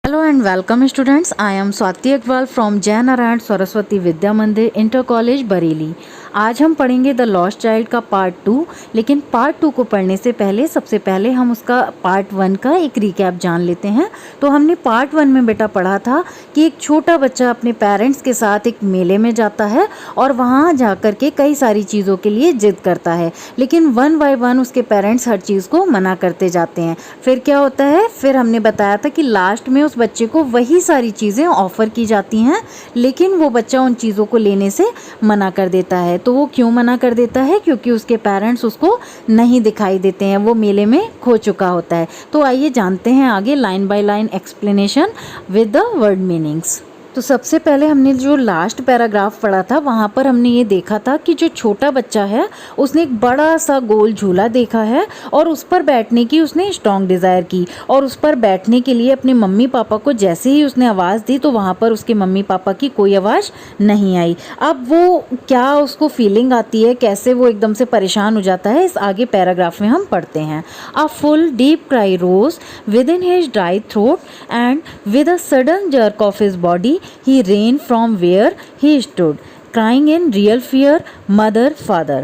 Hello and welcome students. I am Swati Agarwal from Jai Narayan Saraswati Vidya Mandir Inter College Bareilly. आज हम पढ़ेंगे the lost child का part 2। लेकिन part 2 को पढ़ने से पहले सबसे पहले हम उसका पार्ट 1 का एक रिकैप जान लेते हैं। तो हमने पार्ट 1 में बेटा पढ़ा था कि एक छोटा बच्चा अपने पेरेंट्स के साथ एक मेले में जाता है और वहाँ जाकर के कई सारी चीज़ों के लिए जिद करता है, लेकिन वन बाय वन उसके पेरेंट्स हर चीज़ को मना करते जाते हैं। फिर क्या होता है, फिर हमने बताया था कि लास्ट में उस बच्चे को वही सारी चीज़ें ऑफ़र की जाती हैं, लेकिन वो बच्चा उन चीज़ों को लेने से मना कर देता है। तो वो क्यों मना कर देता है? क्योंकि उसके पेरेंट्स उसको नहीं दिखाई देते हैं, वो मेले में खो चुका होता है। तो आइए जानते हैं आगे line by line explanation with the word meanings. तो सबसे पहले हमने जो लास्ट पैराग्राफ पढ़ा था वहाँ पर हमने ये देखा था कि जो छोटा बच्चा है उसने एक बड़ा सा गोल झूला देखा है और उस पर बैठने की उसने स्ट्रॉन्ग डिज़ायर की, और उस पर बैठने के लिए अपने मम्मी पापा को जैसे ही उसने आवाज़ दी तो वहाँ पर उसके मम्मी पापा की कोई आवाज़ नहीं आई। अब वो क्या उसको फीलिंग आती है, कैसे वो एकदम से परेशान हो जाता है, इस आगे पैराग्राफ में हम पढ़ते हैं। A full deep cry rose within his dry throat and with a sudden jerk of his body he ran from where he stood, crying in real fear, mother, father.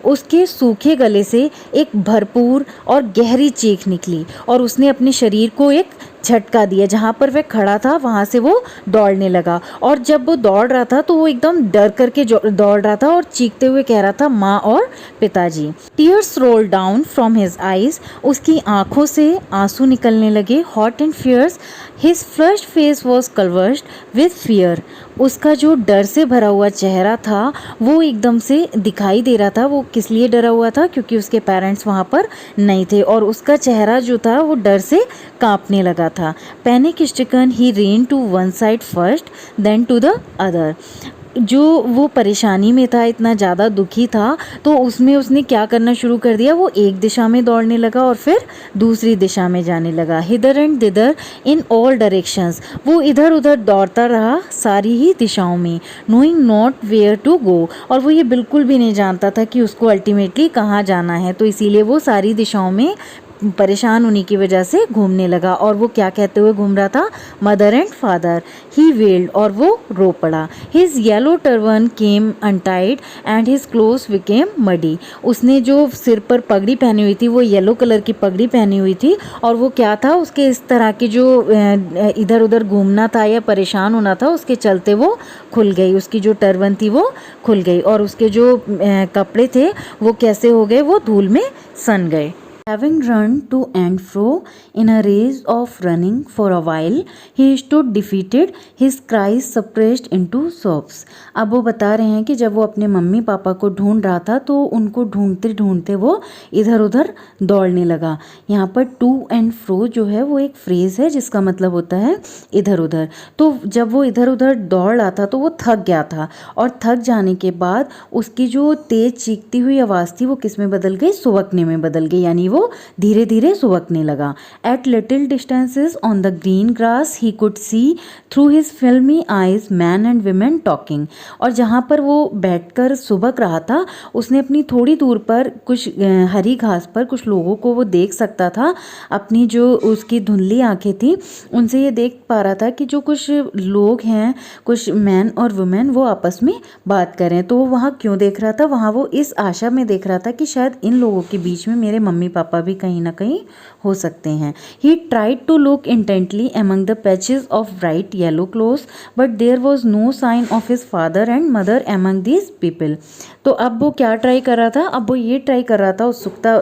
उसके सूखे गले से एक भरपूर और गहरी चीख निकली और उसने अपने शरीर को एक झटका दिया। जहाँ पर वह खड़ा था वहाँ से वो दौड़ने लगा, और जब वो दौड़ रहा था तो वो एकदम डर करके दौड़ रहा था और चीखते हुए कह रहा था माँ और पिताजी। Tears roll down from his eyes, उसकी आंखों से आंसू निकलने लगे। Hot and fierce his flushed face was convulsed with fear, उसका जो डर से भरा हुआ चेहरा था वो एकदम से दिखाई दे रहा था। वो किस लिए डरा हुआ था? क्योंकि उसके पेरेंट्स वहाँ पर नहीं थे और उसका चेहरा जो था वो डर से कांपने लगा था। Panic stricken he ran to one side first then to the other, जो वो परेशानी में था, इतना ज़्यादा दुखी था, तो उसमें उसने क्या करना शुरू कर दिया, वो एक दिशा में दौड़ने लगा और फिर दूसरी दिशा में जाने लगा। Hither and thither in all directions, वो इधर उधर दौड़ता रहा सारी ही दिशाओं में। Knowing not where to go, और वो ये बिल्कुल भी नहीं जानता था कि उसको अल्टीमेटली कहाँ जाना है, तो इसीलिए वो सारी दिशाओं में परेशान होने की वजह से घूमने लगा। और वो क्या कहते हुए घूम रहा था? Mother and father. He weld, और वो रो पड़ा। His yellow turban came untied and his clothes became muddy, उसने जो सिर पर पगड़ी पहनी हुई थी वो येलो कलर की पगड़ी पहनी हुई थी, और वो क्या था, उसके इस तरह की जो इधर उधर घूमना था या परेशान होना था उसके चलते वो खुल गई। उसकी जो टर्बन थी वो खुल गई और उसके जो कपड़े थे वो कैसे हो गए, वो धूल में सन गए। Having run to and fro in a race of running for a while, he stood defeated, his cries suppressed into sobs. अब वो बता रहे हैं कि जब वो अपने मम्मी पापा को ढूंढ रहा था तो उनको ढूंढते ढूंढते वो इधर उधर दौड़ने लगा। यहाँ पर टू एंड फ्रो जो है वो एक फ्रेज है जिसका मतलब होता है इधर उधर। तो जब वो इधर उधर दौड़ रहा था तो वो थक गया था, और थक जाने के बाद उसकी जो तेज चीखती हुई आवाज़ थी वो किस में बदल गई? सुबकने में बदल गई, यानी वो धीरे धीरे सुबकने लगा। At little distances on the green grass he could see through his filmy eyes men and women talking, और जहाँ पर वो बैठकर सुबक रहा था उसने अपनी थोड़ी दूर पर कुछ हरी घास पर कुछ लोगों को वो देख सकता था। अपनी जो उसकी धुंधली आंखें थी उनसे ये देख पा रहा था कि जो कुछ लोग हैं, कुछ मैन और वुमेन, वो आपस में बात कर रहे हैं। तो वो वहाँ क्यों देख रहा था? वहाँ वो इस आशा में देख रहा था कि शायद इन लोगों के बीच में मेरे मम्मी पापा भी कहीं ना कहीं हो सकते हैं। He tried to look intently among the patches of bright yellow clothes, but there was no sign of his father and mother among these people. तो अब वो क्या ट्राई कर रहा था? अब वो ये ट्राई कर रहा था उत्सुकता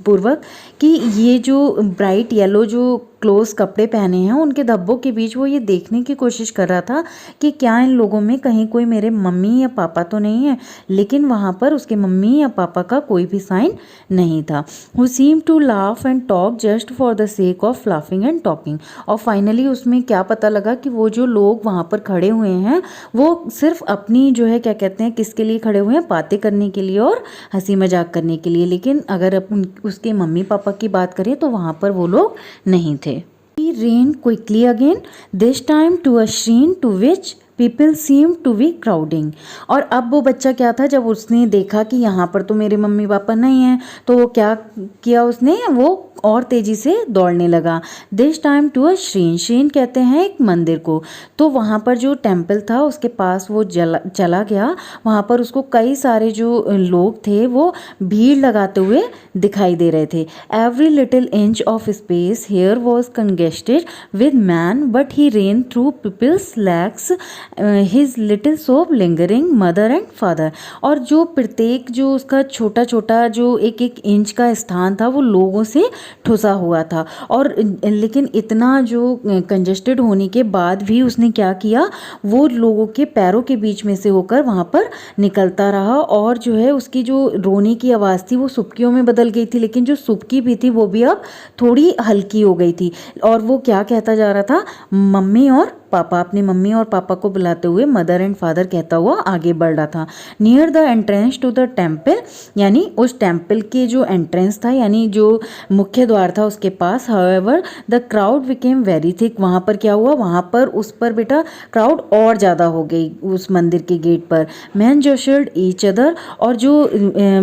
पूर्वक कि ये जो ब्राइट येलो जो क्लोज कपड़े पहने हैं उनके धब्बों के बीच वो ये देखने की कोशिश कर रहा था कि क्या इन लोगों में कहीं कोई मेरे मम्मी या पापा तो नहीं है, लेकिन वहाँ पर उसके मम्मी या पापा का कोई भी साइन नहीं था। Who seemed to laugh and talk just for the sake of laughing and talking. और फाइनली उसमें क्या पता लगा कि वो जो लोग वहाँ पर खड़े हुए हैं वो सिर्फ अपनी जो है क्या कहते हैं किसके लिए खड़े हुए हैं? बातें करने के लिए और हंसी मजाक करने के लिए, लेकिन अगर उसके मम्मी पापा की बात करें तो वहाँ पर वो लोग नहीं थे। He ran quickly again, this time to a scene to which people seem to be crowding. और अब वो बच्चा क्या था, जब उसने देखा कि यहाँ पर तो मेरे मम्मी पापा नहीं हैं, तो वो क्या किया उसने, वो और तेजी से दौड़ने लगा। दिस टाइम टू अ श्रीन, श्रीन कहते हैं एक मंदिर को। तो वहाँ पर जो टेम्पल था उसके पास वो चला गया। वहाँ पर उसको कई सारे जो लोग थे वो भीड़ लगाते हुए दिखाई दे रहे थे। Every little inch of space here was congested with man but he ran through people's legs his little sob lingering mother and father. और जो प्रत्येक जो उसका छोटा छोटा जो एक एक इंच का स्थान था वो लोगों से ठुसा हुआ था। और लेकिन इतना जो कंजेस्टेड होने के बाद भी उसने क्या किया, वो लोगों के पैरों के बीच में से होकर वहाँ पर निकलता रहा। और जो है उसकी जो रोने की आवाज़ थी वो सुबकियों में बदल गई थी, लेकिन जो सुबकी भी थी वो भी अब थोड़ी हल्की हो गई थी। और वो क्या कहता जा रहा था, मम्मी और पापा, अपनी मम्मी और पापा को बुलाते हुए मदर एंड फादर कहता हुआ आगे बढ़ रहा था। Near the entrance to the temple, यानी उस टेम्पल के जो एंट्रेंस था यानी जो मुख्य द्वार था उसके पास, however the crowd became very thick. वहाँ पर क्या हुआ, वहाँ पर उस पर बेटा क्राउड और ज़्यादा हो गई उस मंदिर के गेट पर। मैन जशर्ड ईच अदर, और जो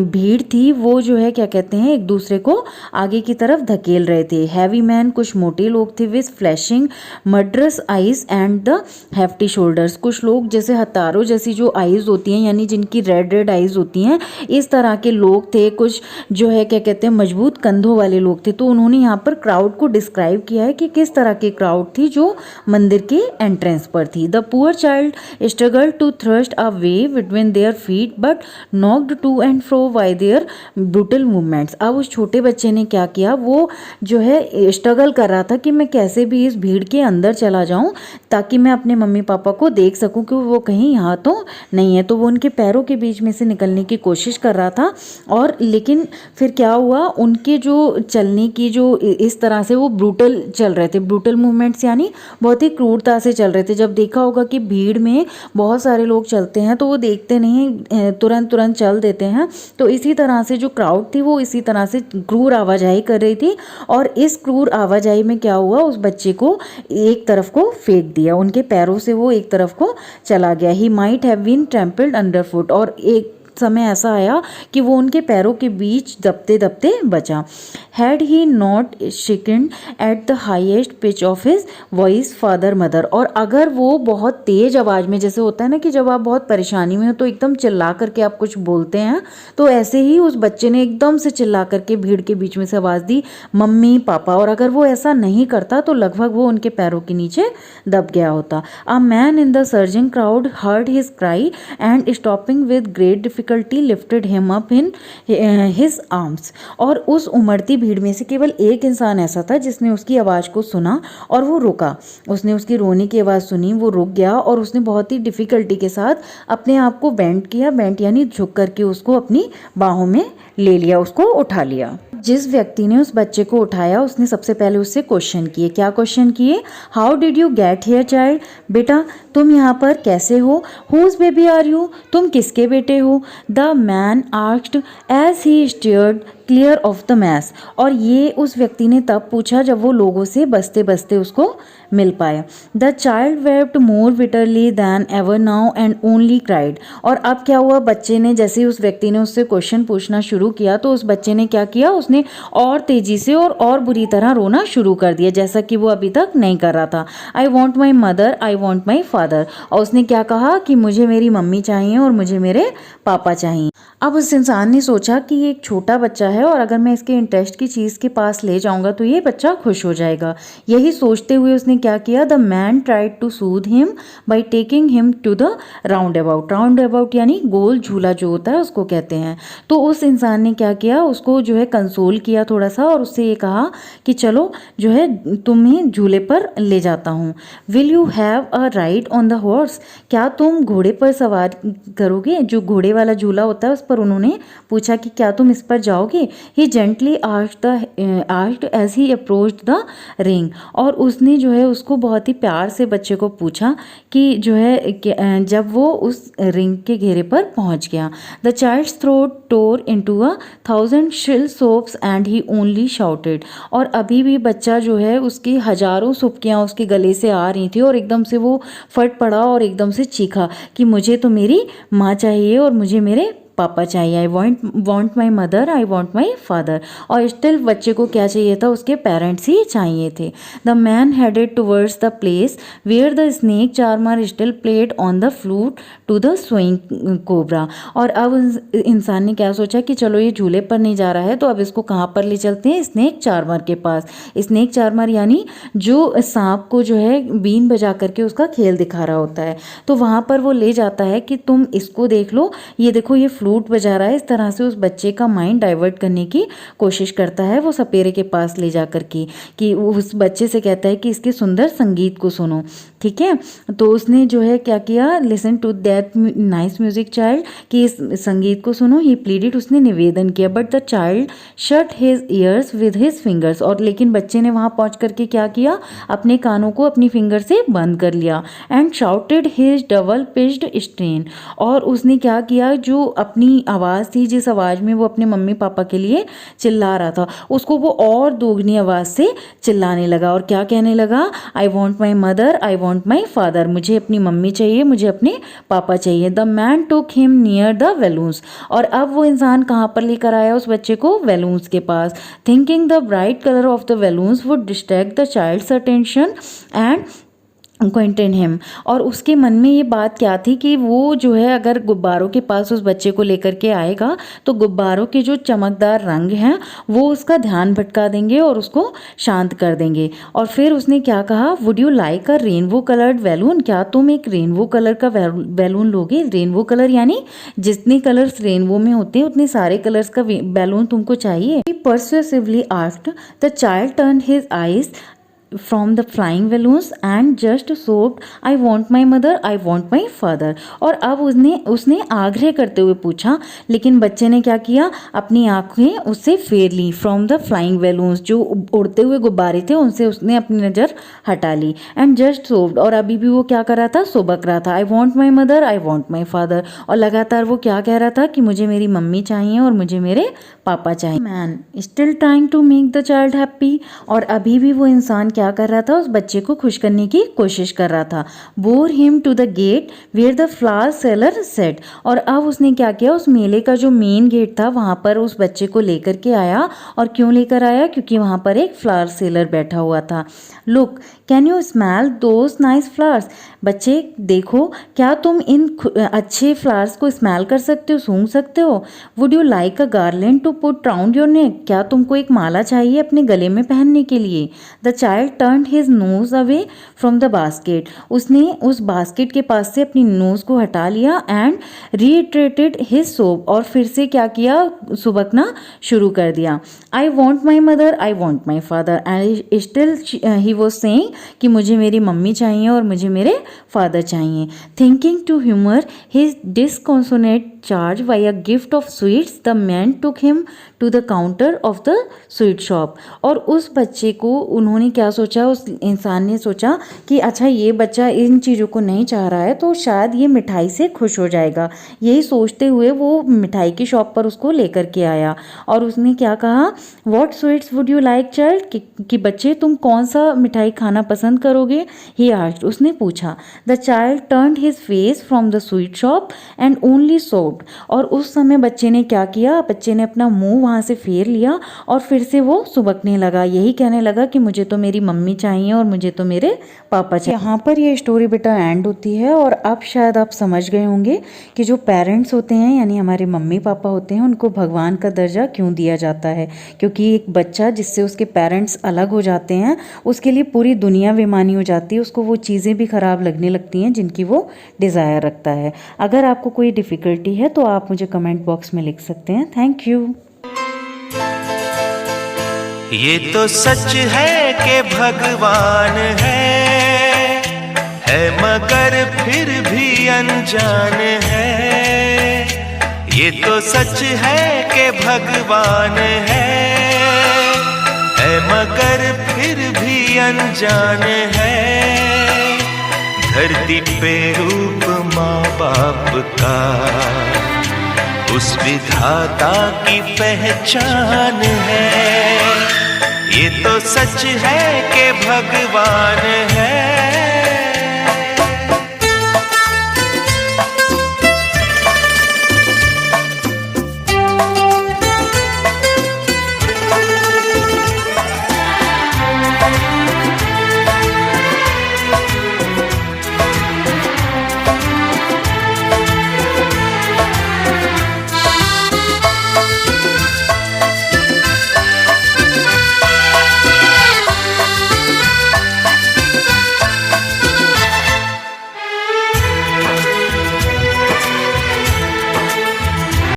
भीड़ थी वो जो है क्या कहते हैं एक दूसरे को आगे की तरफ धकेल रहे थे। हैवी मैन, कुछ मोटे लोग थे, with flashing murderous eyes and the hefty shoulders. कुछ लोग जैसे हतारों जैसी जो आइज होती हैं यानी जिनकी रेड रेड आइज होती हैं, इस तरह के लोग थे। कुछ जो है क्या कहते हैं मजबूत कंधों वाले लोग थे। तो उन्होंने यहाँ पर क्राउड को डिस्क्राइब किया है कि किस तरह की क्राउड थी जो मंदिर के एंट्रेंस पर थी। The poor child struggle to thrust a way between their feet but knocked to and fro by their brutal movements. अब उस छोटे बच्चे ने क्या किया, वो जो है स्ट्रगल कर रहा था कि मैं कैसे भी इस भीड़ के अंदर चला जाऊं ताकि मैं अपने मम्मी पापा को देख सकूं कि वो कहीं यहाँ तो नहीं है। तो वो उनके पैरों के बीच में से निकलने की कोशिश कर रहा था। और लेकिन फिर क्या हुआ, उनके जो चलने की जो इस तरह से वो ब्रूटल चल रहे थे, ब्रूटल मूवमेंट्स यानी बहुत ही क्रूरता से चल रहे थे। जब देखा होगा कि भीड़ में बहुत सारे लोग चलते हैं तो वो देखते नहीं, तुरंत तुरंत चल देते हैं। तो इसी तरह से जो क्राउड थी वो इसी तरह से क्रूर आवाजाही कर रही थी। और इस क्रूर आवाजाही में क्या हुआ, उस बच्चे को एक तरफ को फेंक दिया, उनके पैरों से वो एक तरफ को चला गया। He might have been trampled under foot, और एक समय ऐसा आया कि वो उनके पैरों के बीच दबते दबते बचा। हैड ही नॉट शिकन at the highest pitch of his voice father mother, और अगर वो बहुत तेज आवाज़ में, जैसे होता है ना कि जब आप बहुत परेशानी में हो तो एकदम चिल्ला करके आप कुछ बोलते हैं, तो ऐसे ही उस बच्चे ने एकदम से चिल्ला करके भीड़ के बीच में से आवाज़ दी, मम्मी पापा। और अगर वो ऐसा नहीं करता तो लगभग वो उनके पैरों के नीचे दब गया होता। A man in the surging crowd heard his cry and stopping with great difficulty lifted him up in his arms. और उस उमड़ती भीड़ में से केवल एक इंसान ऐसा था जिसने उसकी आवाज़ को सुना और वो रुका। उसने उसकी रोने की आवाज़ सुनी, वो रुक गया और उसने बहुत ही डिफ़िकल्टी के साथ अपने आप को बेंट किया, बेंट यानी झुक करके उसको अपनी बाहों में ले लिया, उसको उठा लिया। जिस व्यक्ति ने उस बच्चे को उठाया उसने सबसे पहले उससे क्वेश्चन किए। क्या क्वेश्चन किए, how did you get here child, बेटा तुम यहाँ पर कैसे हो। हुज बेबी आर यू, तुम किसके बेटे हो। The man asked as he steered clear of the mess, और ये उस व्यक्ति ने तब पूछा जब वो लोगों से बसते बसते उसको मिल पाया। The child wept more bitterly than ever now and only cried, और अब क्या हुआ, बच्चे ने जैसे उस व्यक्ति ने उससे क्वेश्चन पूछना शुरू किया तो उस बच्चे ने क्या किया, उसने और तेजी से और बुरी तरह रोना शुरू कर दिया, जैसा कि वो अभी तक नहीं कर रहा था। आई want my mother, I want my father, और उसने क्या कहा कि मुझे मेरी मम्मी चाहिए और मुझे मेरे पापा चाहिए। अब उस इंसान ने सोचा कि ये एक छोटा बच्चा है और अगर मैं इसके इंटरेस्ट की चीज़ के पास ले जाऊंगा तो ये बच्चा खुश हो जाएगा। यही सोचते हुए उसने क्या किया, the man tried to soothe him by taking him to the roundabout. Roundabout यानी गोल झूला जो होता है उसको कहते हैं। तो उस इंसान ने क्या किया, उसको जो है कंसोल किया थोड़ा सा और उससे ये कहा कि चलो जो है तुम्हें झूले पर ले जाता हूँ। Will you have a ride on the horse, क्या तुम घोड़े पर सवार करोगे, जो घोड़े वाला झूला होता है उस पर उन्होंने पूछा कि क्या तुम इस पर जाओगे। He gently asked as he approached the ring, और उसने जो है उसको बहुत ही प्यार से बच्चे को पूछा कि जो है जब वो उस रिंग के घेरे पर पहुंच गया। The child's throat tore into 1,000 shrill sobs and he only shouted, और अभी भी बच्चा जो है उसकी हजारों सुपकियाँ उसके गले से आ रही थी और एकदम से वो फट पड़ा और एकदम से चीखा कि मुझे तो मेरी माँ चाहिए और मुझे मेरे पापा चाहिए। आई want my mother, I want my father. और स्टिल बच्चे को क्या चाहिए था, उसके पेरेंट्स ही चाहिए थे। The man headed towards the place where the snake charmer still played on the flute to the swing cobra. और अब इंसान ने क्या सोचा कि चलो ये झूले पर नहीं जा रहा है तो अब इसको कहाँ पर ले चलते हैं, स्नेक चार्मर के पास। स्नेक चार्मर यानी जो सांप को जो है बीन बजा करके उसका खेल दिखा रहा होता है, तो वहाँ पर वो ले जाता है कि तुम इसको देख लो, ये देखो ये फ्लूट बजा रहा है। इस तरह से उस बच्चे का माइंड डाइवर्ट करने की कोशिश करता है वो सपेरे के पास ले जा कर के, कि उस बच्चे से कहता है कि इसके सुंदर संगीत को सुनो। ठीक है, तो उसने जो है क्या किया, listen to that nice music child, कि इस संगीत को सुनो। ही प्लीडेड, उसने निवेदन किया। But the child shut his years with his fingers, और लेकिन बच्चे ने वहाँ पहुँच करके क्या किया, अपने कानों को अपनी फिंगर से बंद कर लिया। And shouted his double pitched strain, और उसने क्या किया, जो अपनी आवाज़ थी, जिस आवाज़ में वो अपने मम्मी पापा के लिए चिल्ला रहा था, उसको वो और दोगुनी आवाज़ से चिल्लाने लगा। और क्या कहने लगा, I want my mother, I want my father, मुझे अपनी मम्मी चाहिए, मुझे अपने पापा चाहिए। The man took him near the balloons, और अब वो इंसान कहाँ पर लेकर आया उस बच्चे को, वेलून्स के पास। Thinking the bright colour of the balloons would distract the child's attention and quieten him, और उसके मन में ये बात क्या थी कि वो जो है अगर गुब्बारों के पास उस बच्चे को लेकर के आएगा तो गुब्बारों के जो चमकदार रंग हैं वो उसका ध्यान भटका देंगे और उसको शांत कर देंगे। और फिर उसने क्या कहा, would you like a rainbow coloured balloon, क्या तुम एक रेनबो कलर का बैलून लोगे। रेनबो कलर यानी जितने कलर्स रेनबो में होते हैं उतने सारे कलर्स का बैलून तुमको चाहिए। He persuasively asked. The child turned his eyes from the flying balloons and just sobbed, I want my mother, I want my father। और अब उसने आग्रह करते हुए पूछा, लेकिन बच्चे ने क्या किया, अपनी आंखें उससे फेर ली। फ्रॉम द फ्लाइंग बैलून्स, जो उड़ते हुए गुब्बारे थे उनसे उसने अपनी नज़र हटा ली। एंड जस्ट सोब्ड, और अभी भी वो क्या कर रहा था, सुबक रहा था। आई want my mother, I want my father, और लगातार वो क्या कह रहा था कि मुझे मेरी मम्मी चाहिए और मुझे मेरे पापा चाहिए। Man still trying to make the child happy, और अभी भी वो इंसान क्या कर रहा था, उस बच्चे को खुश करने की कोशिश कर रहा था। Bore him to the gate where the flower seller sat, और अब उसने क्या किया, उस मेले का जो मेन गेट था वहां पर उस बच्चे को लेकर के आया। और क्यों लेकर आया, क्योंकि वहां पर एक फ्लावर सेलर बैठा हुआ था। Look can you smell those nice flowers, बच्चे देखो क्या तुम इन अच्छे फ्लावर्स को स्मेल कर सकते हो, सूंघ सकते हो। Would you like a garland to put round your neck, क्या तुमको एक माला चाहिए अपने गले में पहनने के लिए। The child turned his nose away from the basket, उसने उस बास्केट के पास से अपनी नोज को हटा लिया। एंड रीइटरेटेड हिज सोब, और फिर से क्या किया, सुबकना शुरू कर दिया। आई want my mother, I want my father, and still he was saying कि मुझे मेरी मम्मी चाहिए और मुझे मेरे फादर चाहिए। Thinking to humour his disconsolate charge by a gift of sweets, the man took him to the counter of the sweet shop, और उस बच्चे को उन्होंने क्या सोचा, उस इंसान ने सोचा कि अच्छा ये बच्चा इन चीज़ों को नहीं चाह रहा है तो शायद ये मिठाई से खुश हो जाएगा। यही सोचते हुए वो मिठाई की शॉप पर उसको लेकर के आया। और उसने क्या कहा, what sweets would you like child, कि बच्चे तुम कौन सा मिठाई खाना पसंद करोगे। ही आस्क्ड, उसने पूछा। The child turned his face from the sweet shop and only sobbed, और उस समय बच्चे ने क्या किया, बच्चे ने अपना मुंह वहाँ से फेर लिया और फिर से वो सुबकने लगा। यही कहने लगा कि मुझे तो मेरी मम्मी चाहिए और मुझे तो मेरे पापा चाहिए। यहाँ पर ये स्टोरी बेटा एंड होती है। और अब शायद आप समझ गए होंगे कि जो पेरेंट्स होते हैं यानी हमारे मम्मी पापा होते हैं उनको भगवान का दर्जा क्यों दिया जाता है, क्योंकि एक बच्चा जिससे उसके पेरेंट्स अलग हो जाते हैं उसके लिए पूरी दुनिया बेमानी हो जाती है, उसको वो चीज़ें भी ख़राब लगने लगती हैं जिनकी वो डिज़ायर रखता है। अगर आपको कोई डिफ़िकल्टी है तो आप मुझे कमेंट बॉक्स में लिख सकते हैं। Thank you. ये तो सच है कि भगवान है मगर फिर भी अनजान है। ये ये तो सच है कि भगवान है मगर फिर भी अनजान है। धरती पे रूप माँ बाप का उस विधाता की पहचान है। ये तो सच है कि भगवान है